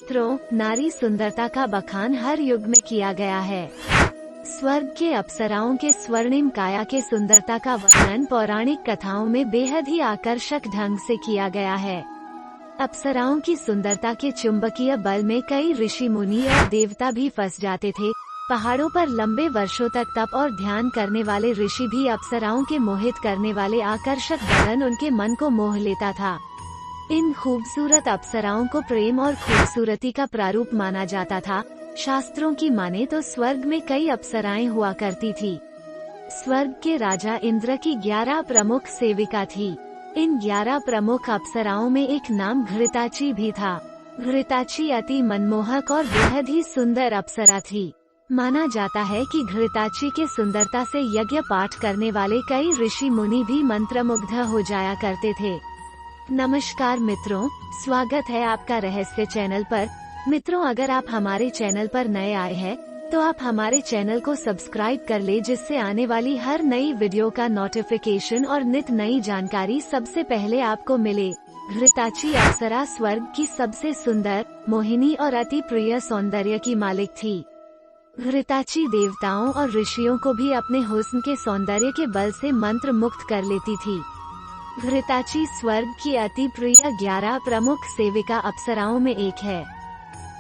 मित्रों, नारी सुंदरता का बखान हर युग में किया गया है। स्वर्ग के अप्सराओं के स्वर्णिम काया के सुंदरता का वर्णन पौराणिक कथाओं में बेहद ही आकर्षक ढंग से किया गया है। अप्सराओं की सुंदरता के चुंबकीय बल में कई ऋषि मुनि और देवता भी फंस जाते थे। पहाड़ों पर लंबे वर्षों तक तप और ध्यान करने वाले ऋषि भी अप्सराओं के मोहित करने वाले आकर्षक बदन उनके मन को मोह लेता था। इन खूबसूरत अप्सराओं को प्रेम और खूबसूरती का प्रारूप माना जाता था। शास्त्रों की माने तो स्वर्ग में कई अप्सराएं हुआ करती थी। स्वर्ग के राजा इंद्र की 11 प्रमुख सेविका थी। इन 11 प्रमुख अप्सराओं में एक नाम घृताची भी था। घृताची अति मनमोहक और बेहद ही सुंदर अप्सरा थी। माना जाता है कि घृताची के सुंदरता से यज्ञ पाठ करने वाले कई ऋषि मुनि भी मंत्रमुग्ध हो जाया करते थे। नमस्कार मित्रों, स्वागत है आपका रहस्य चैनल पर। मित्रों, अगर आप हमारे चैनल पर नए आए हैं तो आप हमारे चैनल को सब्सक्राइब कर ले, जिससे आने वाली हर नई वीडियो का नोटिफिकेशन और नित नई जानकारी सबसे पहले आपको मिले। घृताची अप्सरा स्वर्ग की सबसे सुंदर, मोहिनी और अति प्रिय सौंदर्य की मालिक थी। घृताची देवताओं और ऋषियों को भी अपने हुस्न के सौंदर्य के बल से मंत्र मुक्त कर लेती थी। घृताची स्वर्ग की अति प्रिय 11 प्रमुख सेविका अप्सराओं में एक है।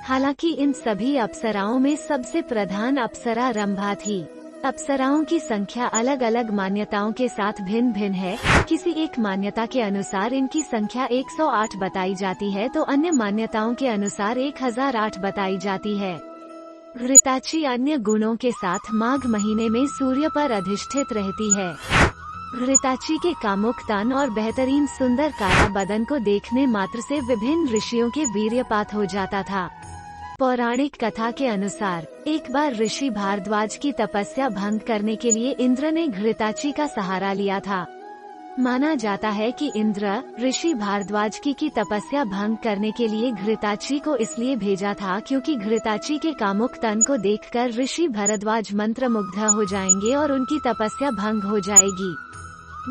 हालांकि इन सभी अप्सराओं में सबसे प्रधान अप्सरा रंभा थी। अप्सराओं की संख्या अलग अलग मान्यताओं के साथ भिन्न भिन्न है। किसी एक मान्यता के अनुसार इनकी संख्या 108 बताई जाती है, तो अन्य मान्यताओं के अनुसार 1008 बताई जाती है। घृताची अन्य गुणों के साथ माघ महीने में सूर्य पर अधिष्ठित रहती है। घृताची के कामुक तन और बेहतरीन सुंदर काया बदन को देखने मात्र से विभिन्न ऋषियों के वीर्यपात हो जाता था। पौराणिक कथा के अनुसार एक बार ऋषि भारद्वाज की तपस्या भंग करने के लिए इंद्र ने घृताची का सहारा लिया था। माना जाता है कि इंद्र ऋषि भारद्वाज की तपस्या भंग करने के लिए घृताची को इसलिए भेजा था क्योंकि घृताची के कामुक तन को देखकर ऋषि भारद्वाज मंत्रमुग्ध हो जाएंगे और उनकी तपस्या भंग हो जाएगी।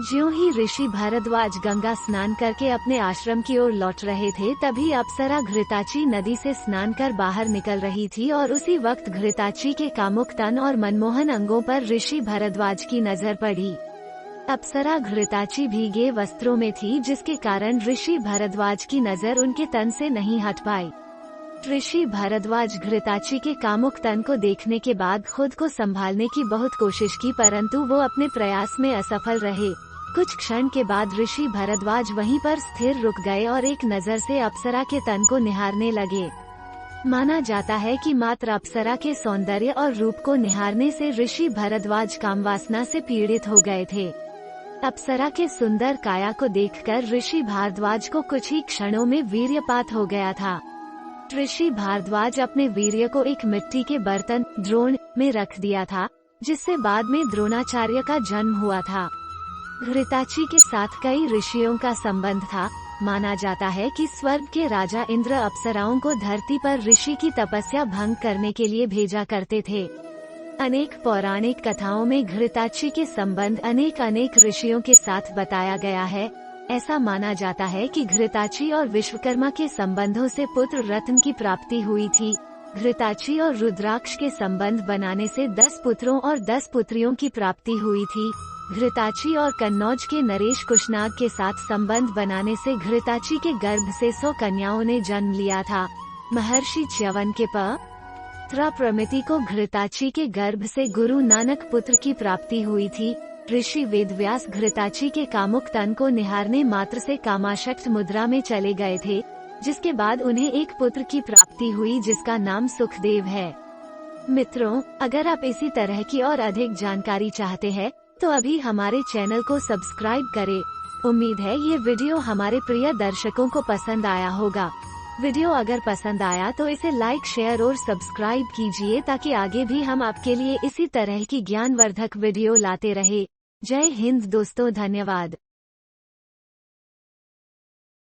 ज्यों ही ऋषि भारद्वाज गंगा स्नान करके अपने आश्रम की ओर लौट रहे थे, तभी अप्सरा घृताची नदी से स्नान कर बाहर निकल रही थी और उसी वक्त घृताची के कामुक तन और मनमोहन अंगों पर ऋषि भारद्वाज की नजर पड़ी। अप्सरा घृताची भीगे वस्त्रों में थी, जिसके कारण ऋषि भारद्वाज की नजर उनके तन से नहीं हट पाई। ऋषि भारद्वाज घृताची के कामुक तन को देखने के बाद खुद को संभालने की बहुत कोशिश की, परंतु वो अपने प्रयास में असफल रहे। कुछ क्षण के बाद ऋषि भारद्वाज वहीं पर स्थिर रुक गए और एक नजर से अप्सरा के तन को निहारने लगे। माना जाता है कि मात्र अप्सरा के सौंदर्य और रूप को निहारने से ऋषि भारद्वाज कामवासना से पीड़ित हो गए थे। अप्सरा के सुंदर काया को देखकर ऋषि भारद्वाज को कुछ ही क्षणों में वीर्यपात हो गया था। ऋषि भारद्वाज अपने वीर्य को एक मिट्टी के बर्तन द्रोण में रख दिया था, जिससे बाद में द्रोणाचार्य का जन्म हुआ था। घृताची के साथ कई ऋषियों का संबंध था। माना जाता है कि स्वर्ग के राजा इंद्र अप्सराओं को धरती पर ऋषि की तपस्या भंग करने के लिए भेजा करते थे। अनेक पौराणिक कथाओं में घृताची के संबंध अनेक ऋषियों के साथ बताया गया है। ऐसा माना जाता है कि घृताची और विश्वकर्मा के संबंधों से पुत्र रत्न की प्राप्ति हुई थी। घृताची और रुद्राक्ष के संबंध बनाने से 10 पुत्रों और 10 पुत्रियों की प्राप्ति हुई थी। घृताची और कन्नौज के नरेश कुशनाग के साथ संबंध बनाने से घृताची के गर्भ से 100 कन्याओं ने जन्म लिया था। महर्षि च्यवन के पुत्र प्रमिति को घृताची के गर्भ से गुरु नानक पुत्र की प्राप्ति हुई थी। ऋषि वेदव्यास घृताची के कामुक तन को निहारने मात्र से कामाशक्त मुद्रा में चले गए थे, जिसके बाद उन्हें एक पुत्र की प्राप्ति हुई जिसका नाम सुखदेव है। मित्रों, अगर आप इसी तरह की और अधिक जानकारी चाहते हैं तो अभी हमारे चैनल को सब्सक्राइब करें। उम्मीद है ये वीडियो हमारे प्रिय दर्शकों को पसंद आया होगा। वीडियो अगर पसंद आया तो इसे लाइक, शेयर और सब्सक्राइब कीजिए, ताकि आगे भी हम आपके लिए इसी तरह की ज्ञानवर्धक वीडियो लाते रहे। जय हिंद दोस्तों, धन्यवाद।